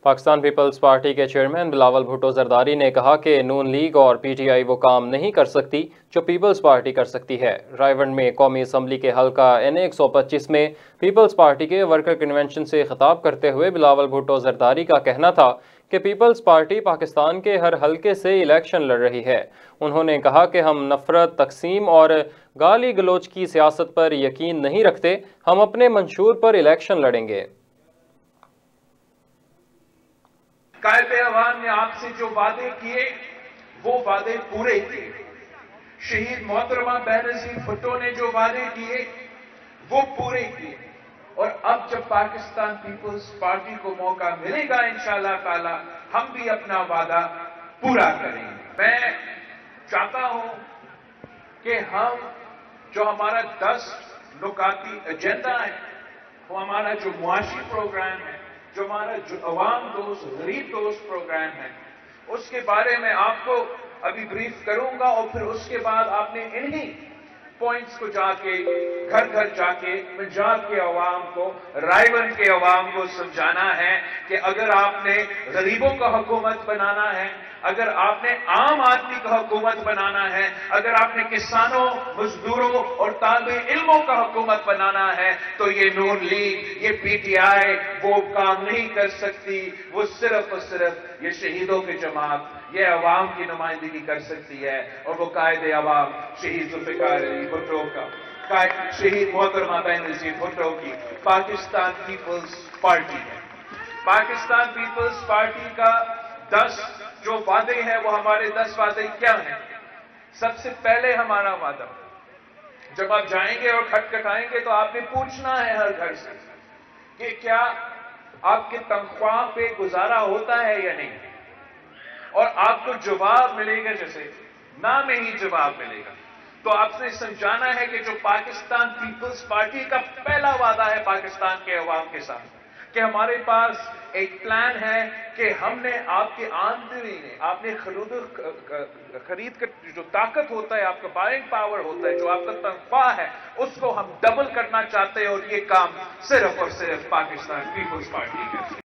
Pakistan Peoples party کے chairman Bilawal Bhutto Zardari نے کہا کہ نون لیگ اور پی ٹی آئی وہ کام نہیں کر سکتی جو پیپلز پارٹی کر سکتی ہے۔ رائیونڈ میں قومی اسمبلی کے حلقہ N125 میں پیپلز پارٹی کے ورکر کنونشن سے خطاب کرتے ہوئے بلاول بھٹو زرداری کا کہنا تھا کہ پیپلز پارٹی پاکستان کے ہر حلقے سے الیکشن لڑ رہی ہے۔ انہوں نے کہا کہ ہم نفرت، تقسیم اور گالی گلوچ کی سیاست پر یقین نہیں رکھتے، ہم اپنے منشور پر الیکشن لڑیں گے۔ قائد عوام نے آپ سے جو وعدے کیے وہ وعدے پورے کیے۔ شہید محترمہ بینظیر بھٹو نے جو وعدے کیے وہ پورے کیے، اور اب جب پاکستان پیپلز پارٹی کو موقع ملے گا انشاءاللہ تعالی ہم بھی اپنا وعدہ پورا کریں گے۔ میں چاہتا ہوں کہ ہم جو ہمارا 10 نکاتی ایجنڈا ہے، وہ ہمارا جو معاشی پروگرام ہے، جو ہمارا جو عوام دوست، غریب دوست پروگرام ہے، اس کے بارے میں آپ کو ابھی بریف کروں گا، اور پھر اس کے بعد آپ نے انہی پوائنٹس کو جا کے گھر گھر جا کے پنجاب کے عوام کو، رائیونڈ کے عوام کو سمجھانا ہے کہ اگر آپ نے غریبوں کا حکومت بنانا ہے، اگر آپ نے عام آدمی کا حکومت بنانا ہے، اگر آپ نے کسانوں، مزدوروں اور طالب علموں کا حکومت بنانا ہے، تو یہ نون لیگ، یہ پی ٹی آئی وہ کام نہیں کر سکتی۔ وہ صرف اور صرف یہ شہیدوں کی جماعت، یہ عوام کی نمائندگی کر سکتی ہے، اور وہ قائد عوام شہید ذوالفقار علی بھٹو کا، شہید محترمہ بینظیر بھٹو کی پاکستان پیپلز پارٹی ہے۔ پاکستان پیپلز پارٹی کا 10 جو وعدے ہیں، وہ ہمارے 10 وعدے کیا ہیں؟ سب سے پہلے ہمارا وعدہ، جب آپ جائیں گے اور کھٹکھٹائیں گے تو آپ نے پوچھنا ہے ہر گھر سے کہ کیا آپ کی تنخواہ پہ گزارا ہوتا ہے یا نہیں، اور آپ کو جواب ملے گا، جیسے نہ میں ہی جواب ملے گا، تو آپ نے سمجھانا ہے کہ جو پاکستان پیپلز پارٹی کا پہلا وعدہ ہے پاکستان کے عوام کے ساتھ، کہ ہمارے پاس ایک پلان ہے کہ ہم نے آپ کی آمدنی میں، آپ نے خرید کا جو طاقت ہوتا ہے، آپ کا بائنگ پاور ہوتا ہے، جو آپ کا تنخواہ ہے، اس کو ہم ڈبل کرنا چاہتے ہیں، اور یہ کام صرف اور صرف پاکستان پیپلز پارٹی کا